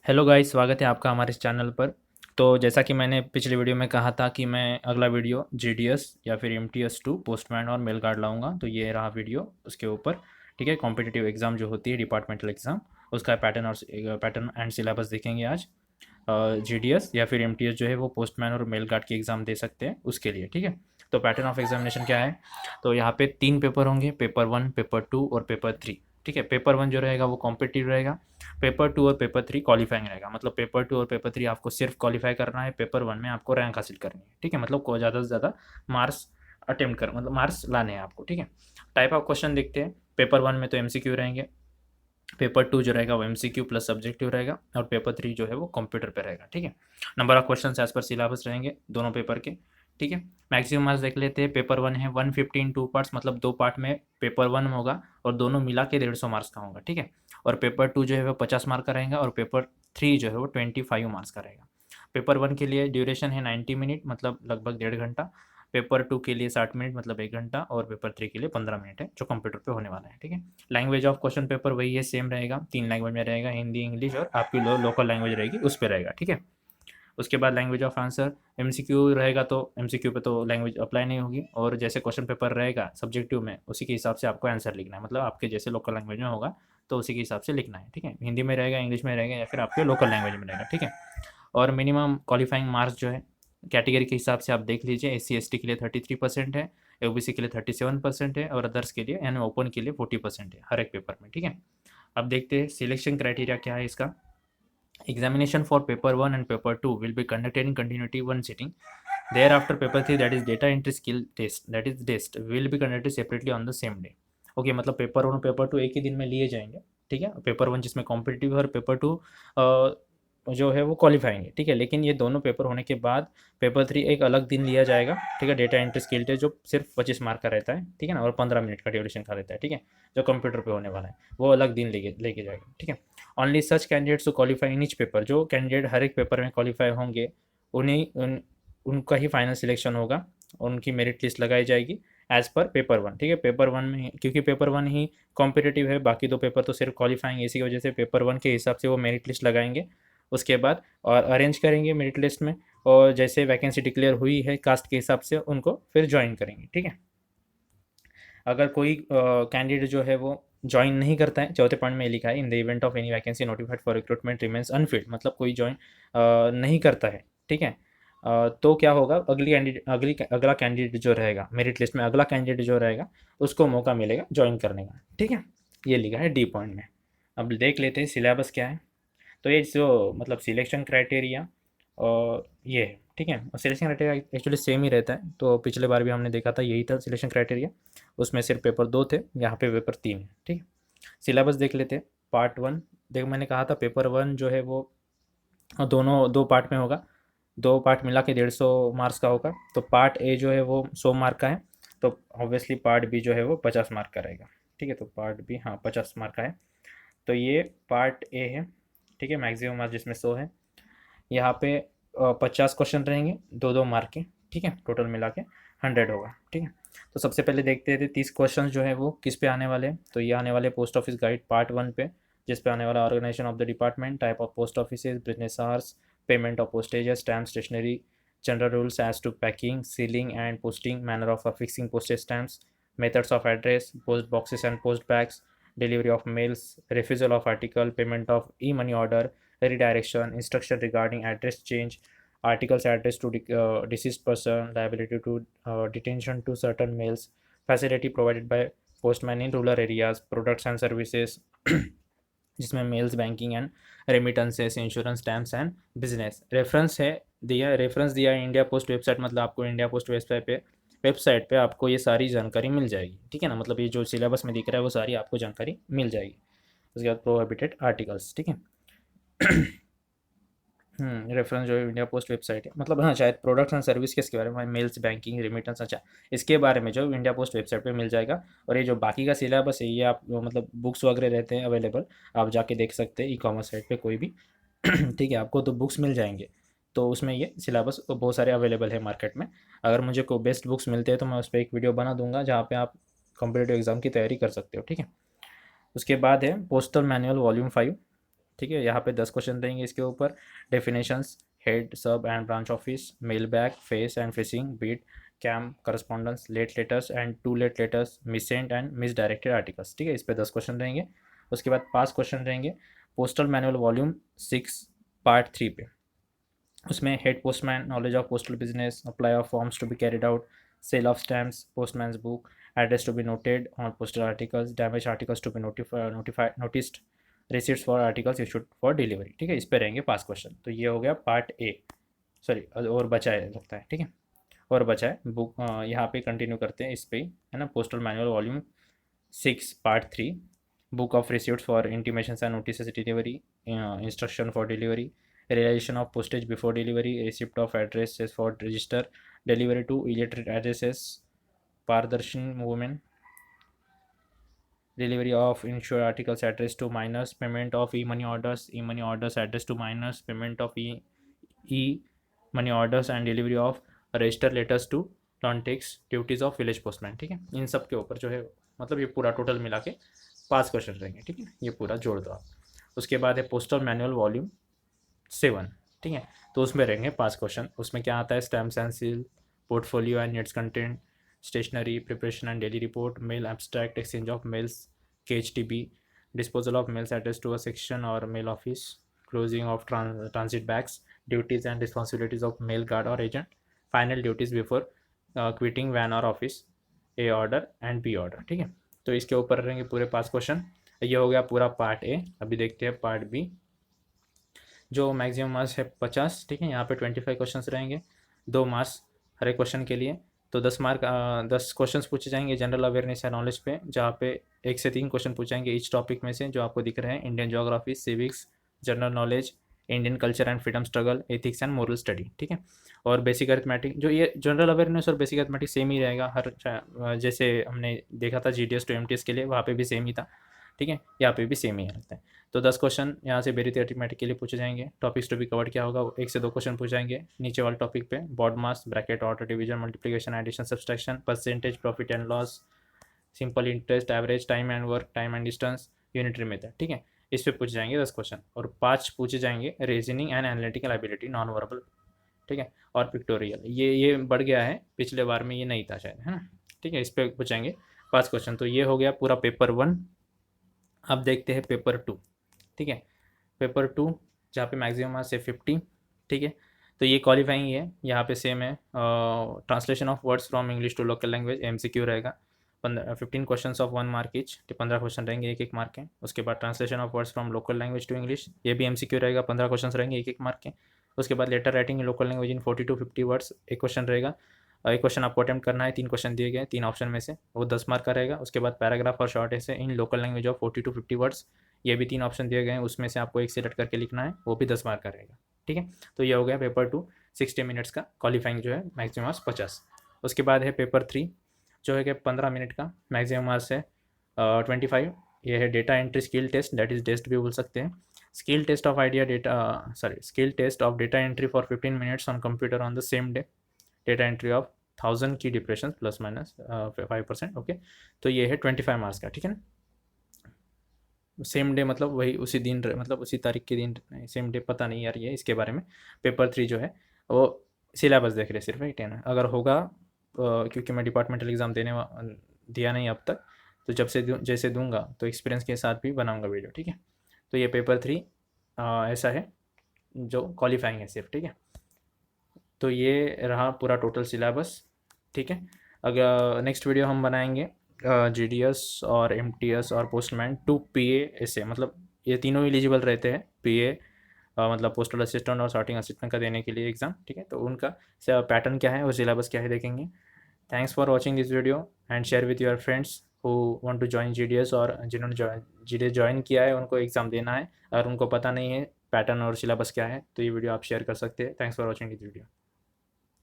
Hello guys, स्वागत है आपका हमारे इस चैनल पर। तो जैसा कि मैंने पिछले वीडियो में कहा था कि मैं अगला वीडियो जीडीएस या फिर एमटीएस 2 पोस्टमैन और मेल गार्ड लाऊंगा, तो ये रहा वीडियो उसके ऊपर। ठीक है, कॉम्पिटिटिव एग्ज़ाम जो होती है डिपार्टमेंटल एग्ज़ाम, उसका पैटर्न और पैटर्न एंड सिलेबस देखेंगे आज। जीडीएस या फिर एमटीएस जो है वो पोस्टमैन और मेल गार्ड की एग्ज़ाम दे सकते हैं उसके लिए। ठीक है, तो पैटर्न ऑफ एग्जामिनेशन क्या है? तो यहाँ पे 3 पेपर होंगे, पेपर 1, पेपर 2 और पेपर 3। ठीक है, पेपर 1 जो रहेगा वो कॉम्पिटिटिव रहेगा, पेपर 2 और पेपर 3 क्वालिफाइंग रहेगा। मतलब पेपर 2 और पेपर 3 आपको सिर्फ क्वालिफाई करना है, पेपर 1 में आपको रैंक हासिल करनी है। ठीक है, मतलब को ज़्यादा से ज़्यादा मार्क्स अटेम्प्ट कर मतलब मार्क्स लाने हैं आपको। ठीक है, टाइप ऑफ क्वेश्चन देखते हैं। पेपर 1 में तो एमसीक्यू रहेंगे, पेपर 2 जो रहेगा वो एमसीक्यू प्लस सब्जेक्टिव रहेगा, और पेपर 3 जो है वो कंप्यूटर पे रहेगा। ठीक है, number of question as per syllabus रहेंगे दोनों पेपर के। ठीक है, मैक्सिमम मार्क्स देख लेते हैं। पेपर 1 है 150 इन 2 पार्ट्स, मतलब 2 पार्ट में पेपर 1 होगा और दोनों मिला के 150 मार्क्स का होगा। ठीक है, और पेपर 2 जो है वो 50 मार्क का रहेगा, और पेपर 3 जो है वो 25 मार्क्स का रहेगा। पेपर 1 के लिए ड्यूरेशन है 90 मिनट, मतलब लगभग 1.5 घंटा। पेपर 2 के लिए 60 मिनट, मतलब 1 घंटा, और पेपर 3 के लिए 15 मिनट है, जो कंप्यूटर पे होने वाला है। ठीक है, लैंग्वेज ऑफ क्वेश्चन पेपर वही है, सेम रहेगा, 3 लैंग्वेज में रहेगा, हिंदी, इंग्लिश और आपकी लोकल लैंग्वेज रहेगी उस पर रहेगा। ठीक है, उसके बाद लैंग्वेज ऑफ आंसर, एमसीक्यू रहेगा तो एमसीक्यू पे तो लैंग्वेज अप्लाई नहीं होगी, और जैसे क्वेश्चन पेपर रहेगा सब्जेक्टिव में उसी के हिसाब से आपको आंसर लिखना है, मतलब आपके जैसे लोकल लैंग्वेज में होगा तो उसी के हिसाब से लिखना है। ठीक है, हिंदी में रहेगा, इंग्लिश में रहेगा, या फिर आपके लोकल लैंग्वेज में रहेगा। ठीक है, और मिनिमम क्वालिफाइंग मार्क्स जो है कैटेगरी के हिसाब से आप देख लीजिए। एस सी के लिए 33% है, ओबीसी के लिए 37% है, और अदर्स के लिए यानी ओपन के लिए 40% है हर एक पेपर में। ठीक है, अब देखते हैं सिलेक्शन क्राइटेरिया क्या है इसका। Examination for paper 1 and paper 2 will be conducted in continuity one sitting. Thereafter, paper 3, that is data entry skill test, that is test, will be conducted separately on the same day. Okay, मतलब paper 1 और paper 2 एक ही दिन में लिए जाएंगे। ठीक है, paper 1 जिसमें कॉम्पिटिटिव है और पेपर 2 जो है वो क्वालिफाइंग है। ठीक है, लेकिन ये दोनों पेपर होने के बाद पेपर 3 एक अलग दिन लिया जाएगा। ठीक है, डेटा एंट्री स्किल टेस्ट जो सिर्फ 25 मार्क का रहता है। ठीक है ना, और 15 मिनट का ड्यूरेशन का रहता है। ठीक है, जो कंप्यूटर पे होने वाला है वो अलग दिन लेके लेके जाएगा। ठीक है, only such candidates to qualify in each paper, जो कैंडिडेट हर एक पेपर में क्वालिफाई होंगे उनका ही फाइनल सिलेक्शन होगा, उनकी मेरिट लिस्ट लगाई जाएगी एज पर पेपर 1। ठीक है, पेपर 1 में क्योंकि पेपर 1 ही कॉम्पिटिटिव है, बाकी 2 पेपर तो सिर्फ क्वालिफाइंग, इसी की वजह से पेपर 1 के हिसाब से वो मेरिट लिस्ट लगाएंगे उसके बाद, और अरेंज करेंगे मेरिट लिस्ट में, और जैसे वैकेंसी डिक्लेयर हुई है कास्ट के हिसाब से उनको फिर ज्वाइन करेंगे। ठीक है, अगर कोई कैंडिडेट जो है वो ज्वाइन नहीं करता है, चौथे पॉइंट में लिखा है in the event of any vacancy notified for recruitment remains Anfield, मतलब कोई ज्वाइन नहीं करता है। ठीक है, तो क्या होगा, अगला कैंडिडेट जो रहेगा मेरिट लिस्ट में, अगला कैंडिडेट जो रहेगा उसको मौका मिलेगा ज्वाइन करने का। ठीक है, ये लिखा है डी पॉइंट में। अब देख लेते हैं सिलेबस क्या है। तो ये जो मतलब सिलेक्शन क्राइटेरिया और ये है। ठीक है, और सिलेक्शन क्राइटेरिया एक्चुअली सेम ही रहता है, तो पिछले बार भी हमने देखा था यही था सिलेक्शन क्राइटेरिया। उसमें सिर्फ पेपर 2 थे, यहाँ पे पेपर 3 है। ठीक है, सिलेबस देख लेते हैं। पार्ट 1, देखो मैंने कहा था पेपर 1 जो है वो दोनों 2 पार्ट में होगा, 2 पार्ट मिला के 150 मार्क्स का होगा। तो पार्ट ए जो है वो 100 मार्क का है, तो ऑब्वियसली पार्ट बी जो है वो 50 मार्क का रहेगा। ठीक है, तो पार्ट बी हाँ 50 मार्क का है, तो ये पार्ट ए है। ठीक है, मैक्सिमम मार्क्स जिसमें 100 है। यहाँ पे 50 क्वेश्चन रहेंगे, 2-2 मार्क के। ठीक है, टोटल मिला के 100 होगा। ठीक है, तो सबसे पहले देखते थे 30 क्वेश्चन जो है वो किस पे आने वाले हैं। तो ये आने वाले पोस्ट ऑफिस गाइड पार्ट 1 पे, जिस पे आने वाला organisation of the department, type of post office, business hours, payment of postage, stamp stationery, general rules as to packing, sealing and posting, manner of affixing postage stamps, methods of address, post boxes and post bags, delivery of mails, refusal of article, payment of e-money order, redirection, instruction regarding address change, articles addressed to deceased person, liability to detention to certain mails, facility provided by postman in rural areas, products and services जिसमें mails, banking and remittances, insurance, stamps and business. Reference दिया है India post website, मतलब आपको India post website पे आपको ये सारी जानकारी मिल जाएगी। ठीक है ना, मतलब ये जो सिलेबस में दिख रहा है वो सारी आपको जानकारी मिल जाएगी। उसके बाद प्रोहिबिटेड आर्टिकल्स। ठीक है, रेफरेंस जो है इंडिया पोस्ट वेबसाइट है, मतलब हाँ शायद प्रोडक्ट्स एंड सर्विस के इसके बारे में, मेल्स, बैंकिंग, रेमिटेंस, अच्छा इसके बारे में जो इंडिया पोस्ट वेबसाइट पे मिल जाएगा। और ये जो बाकी का सिलेबस है ये आप मतलब बुक्स वगैरह रहते हैं अवेलेबल, आप जाके देख सकते हैं ई कॉमर्स साइट पे कोई भी। ठीक है, आपको तो बुक्स मिल जाएंगे, तो उसमें ये सिलेबस बहुत सारे अवेलेबल है मार्केट में। अगर मुझे कोई बेस्ट बुक्स मिलते हैं तो मैं उस पर एक वीडियो बना दूंगा जहाँ पे आप कॉम्पिटेटिव एग्जाम की तैयारी कर सकते हो। ठीक है, उसके बाद है पोस्टल मैनुअल वॉल्यूम 5, ठीक है, यहाँ पे 10 क्वेश्चन रहेंगे इसके ऊपर। Definitions, head sub and branch office, mail bag, face and fishing, beat, cam, correspondence, late letters and too late letters, missent and misdirected articles. ठीक है, इस पे 10 क्वेश्चन रहेंगे। उसके बाद 5 क्वेश्चन रहेंगे पोस्टल मैनुअल वॉल्यूम 6 पार्ट 3 पे। उसमें head postman, knowledge of postal business, apply of forms to be carried out, sale of stamps, postman's book, address to be noted on postal articles, damage articles to be notified noticed, receipts for articles issued for delivery. ठीक है, इस पे रहेंगे 5 question. तो ये हो गया part A. Sorry, और बचा है लगता है। ठीक है, और बचा है बुक, यहाँ पे कंटिन्यू करते हैं इस पे ही, है ना। Postal manual volume 6 part 3, book of receipts for intimations and notices delivery, instruction for delivery, realization of postage before delivery, receipt of addresses for register, delivery to illiterate addresses, pardarshan movement, delivery of insured articles addressed to minors, payment of e-money orders addressed to minors, payment of e-money orders and delivery of register letters to non-tax duties of village postman। ठीक है, इन सब के ऊपर जो है, मतलब ये पूरा टोटल मिला के 5 क्वेश्चन रहेंगे। ठीक है, ये पूरा जोड़ दो आप। उसके बाद है पोस्टल मैनुअल वॉल्यूम 7। ठीक है, तो उसमें रहेंगे 5 क्वेश्चन। उसमें क्या आता है, stamps and seal, portfolio and nets content, stationery, preparation and daily report, mail abstract, exchange of mails, KHTB, disposal of mails addressed to a section or mail office, closing of transit bags, duties and responsibilities of mail guard or agent, final duties before quitting van or office, A order and B order। ठीक है, तो इसके ऊपर रहेंगे पूरे 5 question. ये हो गया पूरा पार्ट ए। अभी देखते हैं पार्ट बी, जो मैक्सिमम मार्क्स है 50। ठीक है, यहाँ पे 25 क्वेश्चन रहेंगे, 2 मार्क्स हर एक क्वेश्चन के लिए। तो 10 क्वेश्चन पूछे जाएंगे जनरल अवेयरनेस या नॉलेज पे, जहाँ पे 1 से 3 क्वेश्चन पूछेंगे ईच टॉपिक में से, जो आपको दिख रहे हैं, Indian geography, civics, general knowledge, Indian culture and freedom struggle, ethics and moral study. ठीक है, और बेसिक अरिथमेटिक, जो ये जनरल अवेयरनेस और बेसिक अरिथमेटिक सेम ही रहेगा हर, जैसे हमने देखा था GDS टू MTS के लिए, वहाँ पे भी सेम ही था। ठीक है, यहाँ पे भी सेम ही रहता है। तो 10 क्वेश्चन यहाँ से बेरिथ अरिथमेटिक के लिए पूछे जाएंगे। टॉपिक्स टू बी कवर्ड क्या होगा, 1 से 2 क्वेश्चन पूछ जाएंगे नीचे वाले टॉपिक पे, BODMAS, bracket, order, division, multiplication, addition, subtraction, percentage, profit and loss, simple interest, average, time and work, time and distance, unitary method. ठीक है, इस पे पूछे जाएंगे 10 क्वेश्चन, और 5 पूछे जाएंगे reasoning and analytical ability, non verbal. ठीक है, और पिक्टोरियल, ये बढ़ गया है, पिछले बार में ये नहीं था शायद, है ना। ठीक है, इस पे पूछेंगे 5 क्वेश्चन। तो ये हो गया पूरा पेपर 1। अब देखते हैं पेपर 2। ठीक है, पेपर 2 जहाँ पे मैक्सिमम मार्क्स है 50। ठीक है, तो ये क्वालिफाइंग है, यहाँ पे सेम है। Translation of words from English to local language, MCQ रहेगा। 15 question of 1 mark each, 15 question रहेंगे, 1-1 मार्क के। उसके बाद translation of words from local language to English, ये भी MCQ रहेगा, 15 क्वेश्चन रहेंगे, 1-1 मार्क के। उसके बाद letter writing in local language in 40 to 50 words, 1 question रहेगा। 1 क्वेश्चन आपको अटेम्प्ट करना है, 3 क्वेश्चन दिए गए 3 ऑप्शन में से, वो 10 मार्क का रहेगा। उसके बाद पैराग्राफ और short essay in local language of 40 to 50 words, ये भी 3 ऑप्शन दिए गए हैं, उसमें से आपको एक सिलेक्ट करके लिखना है, वो भी 10 मार्क का रहेगा। ठीक है, तो ये हो गया पेपर 2, 60 मिनट्स का, क्वालिफाइंग जो है मैक्सिमम मार्क्स 50। उसके बाद है पेपर 3, जो है कि 15 मिनट का, मैक्सिमम मार्क्स है 25। ये है data entry skill test, that is test भी बोल सकते हैं। Skill test of idea data, skill test of data entry for 15 minutes on computer on the same day, data entry of 1000 की depression ±5%। Okay, तो ये है 25 मार्क्स का। ठीक है ना, सेम डे मतलब वही उसी दिन, मतलब उसी तारीख के दिन, सेम डे पता नहीं यार ये इसके बारे में। पेपर 3 जो है वो सिलेबस देख रहे सिर्फ, 10 अगर होगा, क्योंकि मैं डिपार्टमेंटल एग्ज़ाम दिया नहीं अब तक, तो जब से जैसे दूंगा तो एक्सपीरियंस के साथ भी बनाऊंगा वीडियो। ठीक है, तो ये पेपर 3 ऐसा है जो क्वालिफाइंग है सिर्फ। ठीक है, तो ये रहा पूरा टोटल सिलेबस। ठीक है, अगर नेक्स्ट वीडियो हम बनाएंगे GDS और MTS और पोस्टमैन टू PA ऐसे, मतलब ये तीनों एलिजिबल रहते हैं PA, मतलब पोस्टल असिस्टेंट और सॉर्टिंग असिस्टेंट का देने के लिए एग्ज़ाम। ठीक है, तो उनका पैटर्न क्या है और सिलेबस क्या है देखेंगे। Thanks for watching this video and share with your friends who want to join GDS, और जिन्होंने GDS ज्वाइन किया है उनको एग्ज़ाम देना है, अगर उनको पता नहीं है पैटर्न और सिलेबस क्या है, तो ये वीडियो आप शेयर कर सकते हैं। Thanks for watching this video.